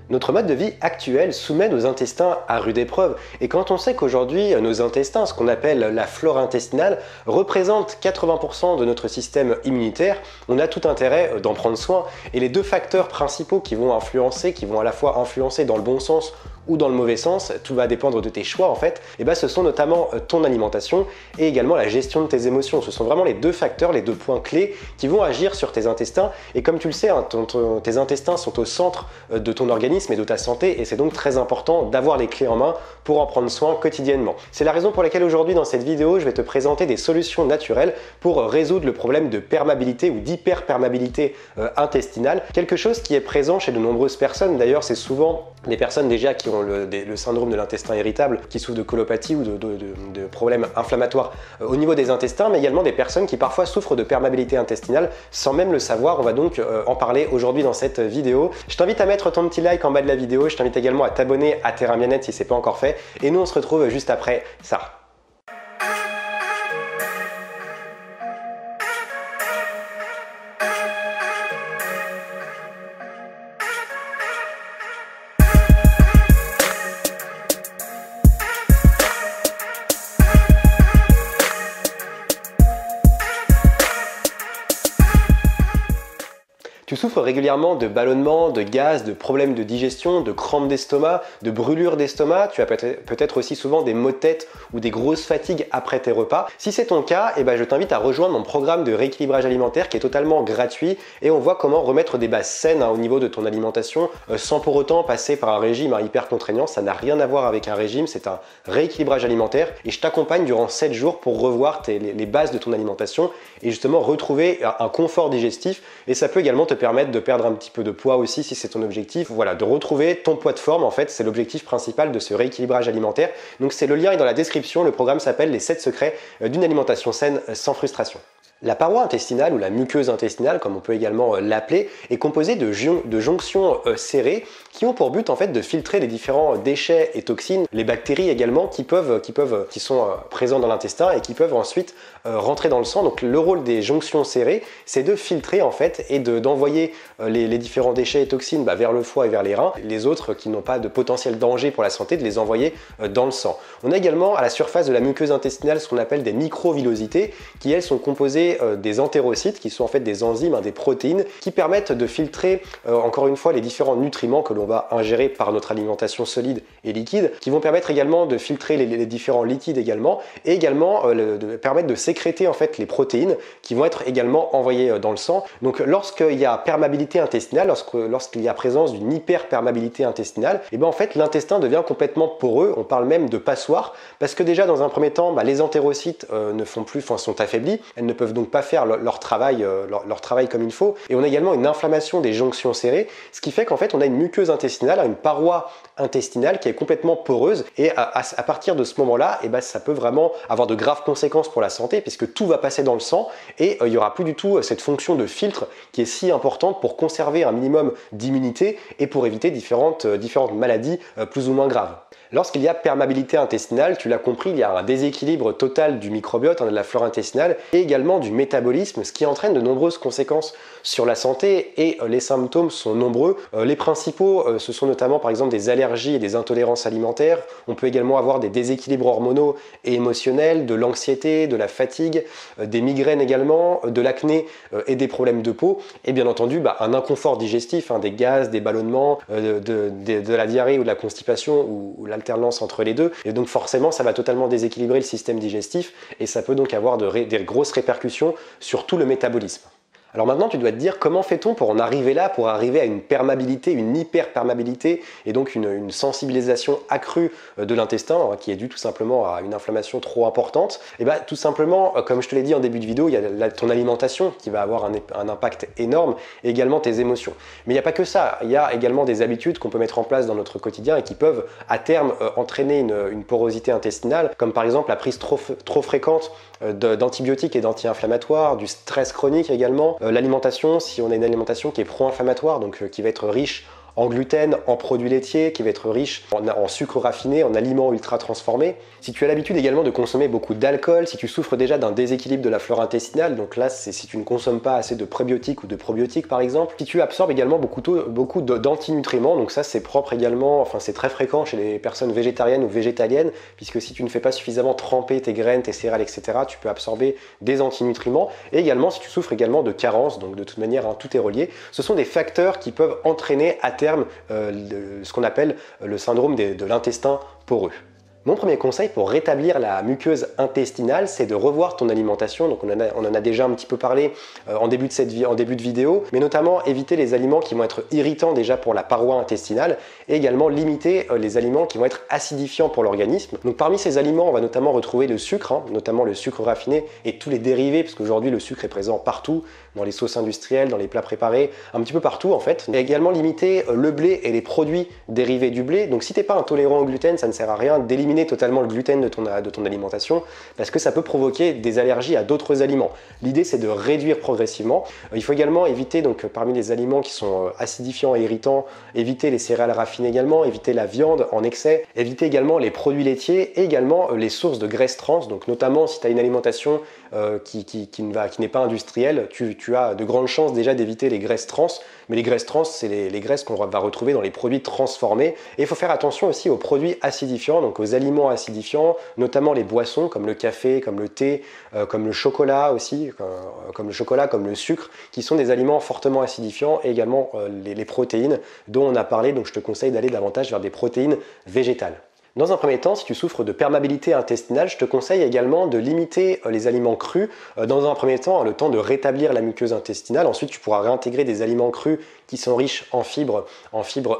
Notre mode de vie actuel soumet nos intestins à rude épreuve, et quand on sait qu'aujourd'hui nos intestins, ce qu'on appelle la flore intestinale, représentent 80% de notre système immunitaire, on a tout intérêt d'en prendre soin. Et les deux facteurs principaux qui vont à la fois influencer dans le bon sens ou dans le mauvais sens, tout va dépendre de tes choix en fait, et ce sont notamment ton alimentation et également la gestion de tes émotions. Ce sont vraiment les deux facteurs, les deux points clés qui vont agir sur tes intestins. Et comme tu le sais, tes intestins sont au centre de ton organisme et de ta santé, et c'est donc très important d'avoir les clés en main pour en prendre soin quotidiennement. C'est la raison pour laquelle aujourd'hui dans cette vidéo, je vais te présenter des solutions naturelles pour résoudre le problème de perméabilité ou d'hyperperméabilité intestinale, quelque chose qui est présent chez de nombreuses personnes. D'ailleurs, c'est souvent des personnes déjà qui ont le syndrome de l'intestin irritable, qui souffrent de colopathie ou de problèmes inflammatoires au niveau des intestins, mais également des personnes qui parfois souffrent de perméabilité intestinale sans même le savoir. On va donc en parler aujourd'hui dans cette vidéo. Je t'invite à mettre ton petit like en bas de la vidéo, je t'invite également à t'abonner à Terra Bien-être si ce n'est pas encore fait, et nous on se retrouve juste après ça. Tu souffres régulièrement de ballonnements, de gaz, de problèmes de digestion, de crampes d'estomac, de brûlures d'estomac. Tu as peut-être aussi souvent des maux de tête ou des grosses fatigues après tes repas. Si c'est ton cas, je t'invite à rejoindre mon programme de rééquilibrage alimentaire qui est totalement gratuit, et on voit comment remettre des bases saines au niveau de ton alimentation sans pour autant passer par un régime hyper contraignant. Ça n'a rien à voir avec un régime, c'est un rééquilibrage alimentaire, et je t'accompagne durant 7 jours pour revoir les bases de ton alimentation et justement retrouver un confort digestif. Et ça peut également te permettre de perdre un petit peu de poids aussi si c'est ton objectif. Voilà, de retrouver ton poids de forme en fait, c'est l'objectif principal de ce rééquilibrage alimentaire. Donc le lien est dans la description, le programme s'appelle les 7 secrets d'une alimentation saine sans frustration. La paroi intestinale ou la muqueuse intestinale, comme on peut également l'appeler, est composée de jonctions serrées qui ont pour but en fait de filtrer les différents déchets et toxines, les bactéries également qui sont présents dans l'intestin et qui peuvent ensuite rentrer dans le sang. Donc le rôle des jonctions serrées, c'est de filtrer en fait et d'envoyer les différents déchets et toxines vers le foie et vers les reins, les autres qui n'ont pas de potentiel danger pour la santé, de les envoyer dans le sang. On a également à la surface de la muqueuse intestinale ce qu'on appelle des microvillosités qui elles sont composées des entérocytes qui sont en fait des enzymes, des protéines qui permettent de filtrer encore une fois les différents nutriments que l'on va ingérer par notre alimentation solide et liquide, qui vont permettre également de filtrer les différents liquides également, et également de permettre de sécréter en fait les protéines qui vont être également envoyées dans le sang. Donc lorsqu'il y a perméabilité intestinale, lorsqu'il y a présence d'une hyperperméabilité intestinale, en fait l'intestin devient complètement poreux. On parle même de passoire parce que déjà dans un premier temps les entérocytes sont affaiblis, elles ne peuvent donc pas faire leur travail comme il faut, et on a également une inflammation des jonctions serrées, ce qui fait qu'en fait on a une muqueuse intestinale, une paroi intestinale qui est complètement poreuse, et à partir de ce moment-là, ça peut vraiment avoir de graves conséquences pour la santé puisque tout va passer dans le sang et il n'y aura plus du tout cette fonction de filtre qui est si importante pour conserver un minimum d'immunité et pour éviter différentes maladies plus ou moins graves. Lorsqu'il y a perméabilité intestinale, tu l'as compris, il y a un déséquilibre total du microbiote, de la flore intestinale, et également du métabolisme, ce qui entraîne de nombreuses conséquences sur la santé, et les symptômes sont nombreux. Les principaux, ce sont notamment par exemple des allergies et des intolérances alimentaires. On peut également avoir des déséquilibres hormonaux et émotionnels, de l'anxiété, de la fatigue, des migraines également, de l'acné et des problèmes de peau, et bien entendu un inconfort digestif, des gaz, des ballonnements, de la diarrhée ou de la constipation ou l'alternance entre les deux, et donc forcément ça va totalement déséquilibrer le système digestif et ça peut donc avoir des grosses répercussions sur tout le métabolisme. Alors maintenant, tu dois te dire comment fait-on pour en arriver là, pour arriver à une perméabilité, une hyperperméabilité et donc une sensibilisation accrue de l'intestin qui est due tout simplement à une inflammation trop importante. Et tout simplement, comme je te l'ai dit en début de vidéo, il y a ton alimentation qui va avoir un impact énorme et également tes émotions. Mais il n'y a pas que ça, il y a également des habitudes qu'on peut mettre en place dans notre quotidien et qui peuvent à terme entraîner une porosité intestinale, comme par exemple la prise trop fréquente d'antibiotiques et d'anti-inflammatoires, du stress chronique également, l'alimentation, si on a une alimentation qui est pro-inflammatoire, donc qui va être riche en gluten, en produits laitiers, qui va être riche en sucre raffiné, en aliments ultra transformés. Si tu as l'habitude également de consommer beaucoup d'alcool, si tu souffres déjà d'un déséquilibre de la flore intestinale, donc là c'est si tu ne consommes pas assez de prébiotiques ou de probiotiques par exemple, si tu absorbes également beaucoup d'antinutriments, donc ça c'est propre également, enfin c'est très fréquent chez les personnes végétariennes ou végétaliennes, puisque si tu ne fais pas suffisamment tremper tes graines, tes céréales, etc., tu peux absorber des antinutriments. Et également si tu souffres également de carences, donc de toute manière hein, tout est relié, ce sont des facteurs qui peuvent entraîner à terme ce qu'on appelle le syndrome de l'intestin poreux. Mon premier conseil pour rétablir la muqueuse intestinale, c'est de revoir ton alimentation. Donc on en a déjà un petit peu parlé en début de vidéo, mais notamment éviter les aliments qui vont être irritants déjà pour la paroi intestinale et également limiter les aliments qui vont être acidifiants pour l'organisme. Donc parmi ces aliments, on va notamment retrouver le sucre, hein, notamment le sucre raffiné et tous les dérivés, parce qu'aujourd'hui le sucre est présent partout, dans les sauces industrielles, dans les plats préparés, un petit peu partout en fait. Et également limiter le blé et les produits dérivés du blé. Donc si tu n'es pas intolérant au gluten, ça ne sert à rien d'éliminer totalement le gluten de ton alimentation parce que ça peut provoquer des allergies à d'autres aliments. L'idée c'est de réduire progressivement. Il faut également éviter, donc parmi les aliments qui sont acidifiants et irritants, éviter les céréales raffinées également, éviter la viande en excès, éviter également les produits laitiers et également les sources de graisses trans. Donc notamment si tu as une alimentation qui n'est pas industrielle, tu as de grandes chances déjà d'éviter les graisses trans, mais les graisses trans c'est les graisses qu'on va retrouver dans les produits transformés. Et il faut faire attention aussi aux produits acidifiants, donc aux aliments acidifiants, notamment les boissons comme le café, comme le thé, comme le chocolat aussi, comme le sucre, qui sont des aliments fortement acidifiants, et également les protéines dont on a parlé, donc je te conseille d'aller davantage vers des protéines végétales. Dans un premier temps, si tu souffres de perméabilité intestinale, je te conseille également de limiter les aliments crus. Dans un premier temps, le temps de rétablir la muqueuse intestinale. Ensuite, tu pourras réintégrer des aliments crus qui sont riches en fibres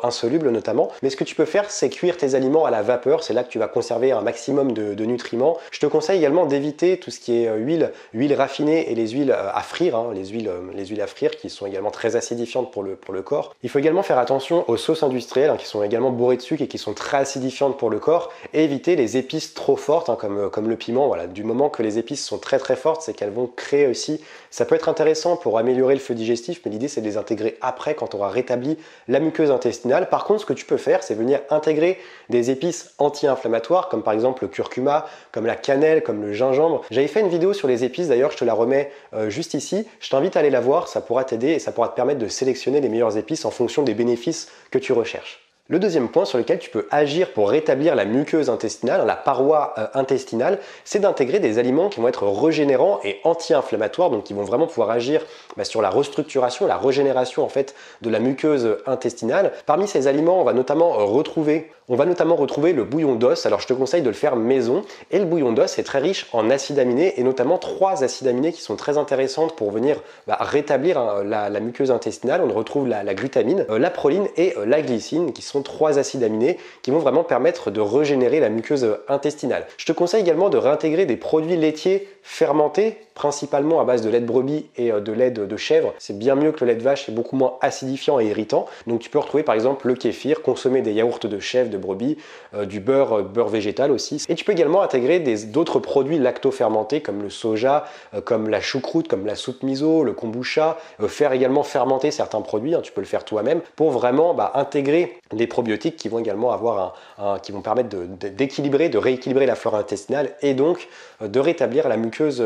insolubles notamment. Mais ce que tu peux faire, c'est cuire tes aliments à la vapeur. C'est là que tu vas conserver un maximum de nutriments. Je te conseille également d'éviter tout ce qui est huile raffinée et les huiles à frire, hein, les huiles à frire qui sont également très acidifiantes pour le corps. Il faut également faire attention aux sauces industrielles hein, qui sont également bourrées de sucre et qui sont très acidifiantes pour le corps. Et éviter les épices trop fortes hein, comme le piment. Voilà. Du moment que les épices sont très très fortes, c'est qu'elles vont créer aussi, ça peut être intéressant pour améliorer le flux digestif, mais l'idée c'est de les intégrer après quand on aura rétabli la muqueuse intestinale. Par contre, ce que tu peux faire, c'est venir intégrer des épices anti-inflammatoires comme par exemple le curcuma, comme la cannelle, comme le gingembre. J'avais fait une vidéo sur les épices, d'ailleurs je te la remets juste ici. Je t'invite à aller la voir, ça pourra t'aider et ça pourra te permettre de sélectionner les meilleures épices en fonction des bénéfices que tu recherches. Le deuxième point sur lequel tu peux agir pour rétablir la muqueuse intestinale, la paroi intestinale, c'est d'intégrer des aliments qui vont être régénérants et anti-inflammatoires, donc qui vont vraiment pouvoir agir sur la restructuration, la régénération en fait de la muqueuse intestinale. Parmi ces aliments, on va notamment retrouver le bouillon d'os. Alors je te conseille de le faire maison. Et le bouillon d'os est très riche en acides aminés et notamment 3 acides aminés qui sont très intéressantes pour venir rétablir la muqueuse intestinale. On retrouve la glutamine, la proline et la glycine qui sont 3 acides aminés qui vont vraiment permettre de régénérer la muqueuse intestinale. Je te conseille également de réintégrer des produits laitiers fermentés, principalement à base de lait de brebis et de lait de chèvre. C'est bien mieux que le lait de vache, c'est beaucoup moins acidifiant et irritant. Donc tu peux retrouver par exemple le kéfir, consommer des yaourts de chèvre, de brebis, du beurre végétal aussi. Et tu peux également intégrer d'autres produits lacto-fermentés comme le soja, comme la choucroute, comme la soupe miso, le kombucha, faire également fermenter certains produits, hein, tu peux le faire toi-même, pour vraiment intégrer des probiotiques qui vont également qui vont permettre d'équilibrer, de rééquilibrer la flore intestinale et donc de rétablir la muqueuse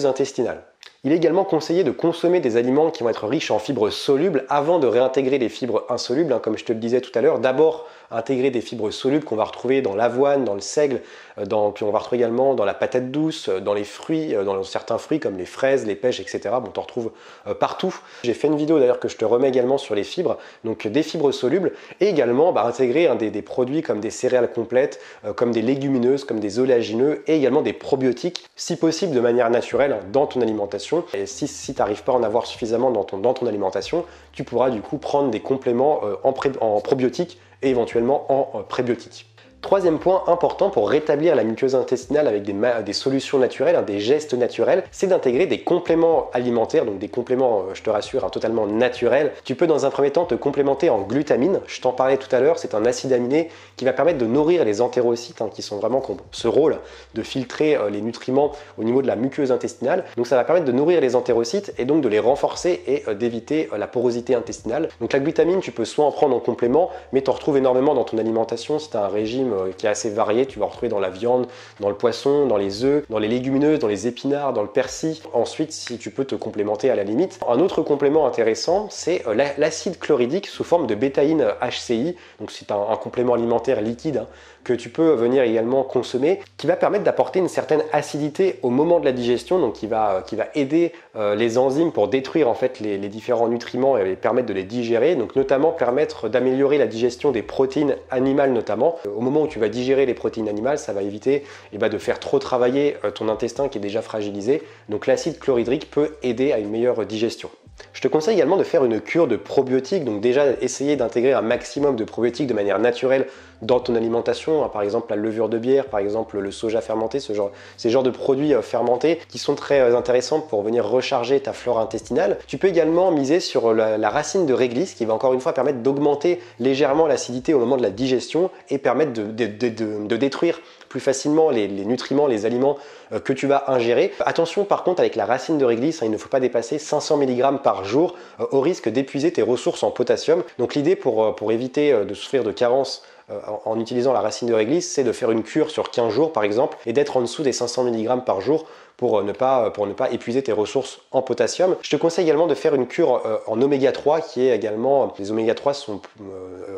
intestinale. Il est également conseillé de consommer des aliments qui vont être riches en fibres solubles avant de réintégrer les fibres insolubles, hein, comme je te le disais tout à l'heure. D'abord, intégrer des fibres solubles qu'on va retrouver dans l'avoine, dans le seigle, puis on va retrouver également dans la patate douce, dans les fruits, dans certains fruits comme les fraises, les pêches, etc. Bon, on en retrouve partout. J'ai fait une vidéo d'ailleurs que je te remets également sur les fibres, donc des fibres solubles, et également intégrer des produits comme des céréales complètes, comme des légumineuses, comme des oléagineux, et également des probiotiques, si possible de manière naturelle, dans ton alimentation. Et si tu n'arrives pas à en avoir suffisamment dans ton alimentation, tu pourras du coup prendre des compléments en probiotiques et éventuellement en prébiotiques. Troisième point important pour rétablir la muqueuse intestinale avec des solutions naturelles, des gestes naturels, c'est d'intégrer des compléments alimentaires, donc des compléments, je te rassure, totalement naturels. Tu peux dans un premier temps te complémenter en glutamine, je t'en parlais tout à l'heure, c'est un acide aminé qui va permettre de nourrir les entérocytes, qui sont vraiment ce rôle de filtrer les nutriments au niveau de la muqueuse intestinale. Donc ça va permettre de nourrir les entérocytes et donc de les renforcer et d'éviter la porosité intestinale. Donc la glutamine, tu peux soit en prendre en complément, mais tu en retrouves énormément dans ton alimentation si tu as un régime qui est assez varié. Tu vas en retrouver dans la viande, dans le poisson, dans les œufs, dans les légumineuses, dans les épinards, dans le persil. Ensuite, si tu peux te complémenter à la limite. Un autre complément intéressant, c'est l'acide chlorhydrique sous forme de bétaïne HCI. Donc c'est un complément alimentaire liquide que tu peux venir également consommer, qui va permettre d'apporter une certaine acidité au moment de la digestion, donc qui va aider les enzymes pour détruire en fait les différents nutriments et permettre de les digérer, donc notamment permettre d'améliorer la digestion des protéines animales notamment. Au moment où tu vas digérer les protéines animales, ça va éviter de faire trop travailler ton intestin qui est déjà fragilisé, donc l'acide chlorhydrique peut aider à une meilleure digestion. Je te conseille également de faire une cure de probiotiques, donc déjà essayer d'intégrer un maximum de probiotiques de manière naturelle dans ton alimentation, par exemple la levure de bière, par exemple le soja fermenté, ces genres de produits fermentés qui sont très intéressants pour venir recharger ta flore intestinale. Tu peux également miser sur la racine de réglisse qui va encore une fois permettre d'augmenter légèrement l'acidité au moment de la digestion et permettre de détruire plus facilement les nutriments, les aliments que tu vas ingérer. Attention par contre avec la racine de réglisse, il ne faut pas dépasser 500 mg par jour au risque d'épuiser tes ressources en potassium. Donc l'idée pour éviter de souffrir de carence en utilisant la racine de réglisse, c'est de faire une cure sur 15 jours par exemple et d'être en dessous des 500 mg par jour pour ne pas épuiser tes ressources en potassium. Je te conseille également de faire une cure en oméga 3 qui est également, les oméga 3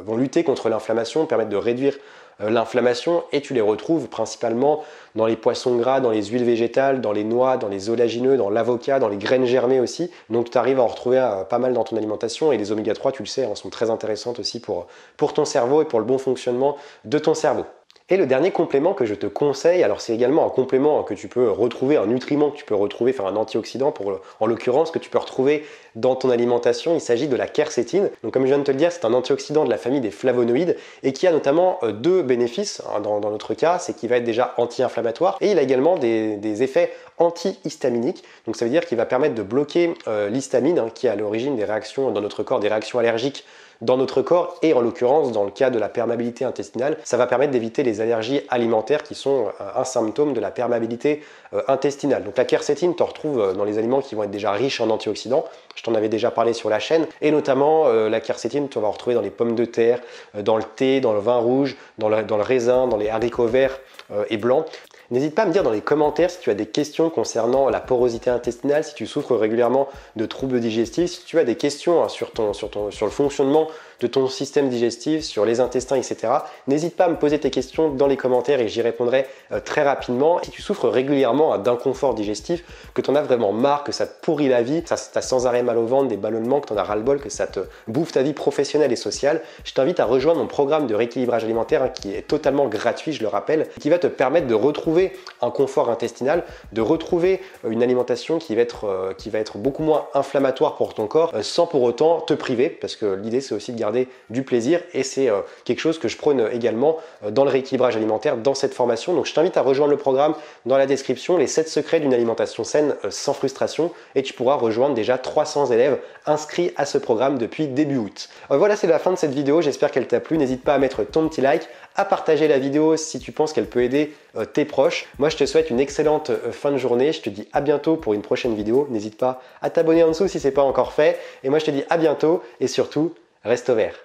vont lutter contre l'inflammation, permettre de réduire l'inflammation et tu les retrouves principalement dans les poissons gras, dans les huiles végétales, dans les noix, dans les oléagineux, dans l'avocat, dans les graines germées aussi. Donc tu arrives à en retrouver pas mal dans ton alimentation et les oméga 3, tu le sais, sont très intéressantes aussi pour ton cerveau et pour le bon fonctionnement de ton cerveau. Et le dernier complément que je te conseille, alors c'est également un complément que tu peux retrouver, un nutriment que tu peux retrouver, enfin un antioxydant en l'occurrence, que tu peux retrouver dans ton alimentation, il s'agit de la quercétine. Donc comme je viens de te le dire, c'est un antioxydant de la famille des flavonoïdes et qui a notamment deux bénéfices dans notre cas, c'est qu'il va être déjà anti-inflammatoire et il a également des effets antihistaminiques. Donc ça veut dire qu'il va permettre de bloquer l'histamine qui est à l'origine des réactions dans notre corps, des réactions allergiques dans notre corps et en l'occurrence dans le cas de la perméabilité intestinale, ça va permettre d'éviter les allergies alimentaires qui sont un symptôme de la perméabilité intestinale. Donc la quercétine, tu en retrouves dans les aliments qui vont être déjà riches en antioxydants, je t'en avais déjà parlé sur la chaîne, et notamment la quercétine, tu vas en retrouver dans les pommes de terre, dans le thé, dans le vin rouge, dans le raisin, dans les haricots verts et blancs. N'hésite pas à me dire dans les commentaires si tu as des questions concernant la porosité intestinale, si tu souffres régulièrement de troubles digestifs, si tu as des questions sur le fonctionnement de ton système digestif, sur les intestins, etc. N'hésite pas à me poser tes questions dans les commentaires et j'y répondrai très rapidement. Si tu souffres régulièrement d'inconfort digestif, que tu en as vraiment marre, que ça te pourrit la vie, que tu as sans arrêt mal au ventre, des ballonnements, que tu en as ras-le-bol, que ça te bouffe ta vie professionnelle et sociale, je t'invite à rejoindre mon programme de rééquilibrage alimentaire qui est totalement gratuit, je le rappelle, qui va te permettre de retrouver un confort intestinal, de retrouver une alimentation qui va être beaucoup moins inflammatoire pour ton corps sans pour autant te priver, parce que l'idée c'est aussi de garder du plaisir et c'est quelque chose que je prône également dans le rééquilibrage alimentaire dans cette formation. Donc je t'invite à rejoindre le programme dans la description, les 7 secrets d'une alimentation saine sans frustration, et tu pourras rejoindre déjà 300 élèves inscrits à ce programme depuis début août. Voilà, c'est la fin de cette vidéo, j'espère qu'elle t'a plu. N'hésite pas à mettre ton petit like, à partager la vidéo si tu penses qu'elle peut aider tes proches. Moi je te souhaite une excellente fin de journée, je te dis à bientôt pour une prochaine vidéo. N'hésite pas à t'abonner en dessous si ce n'est pas encore fait, et moi je te dis à bientôt et surtout reste vert.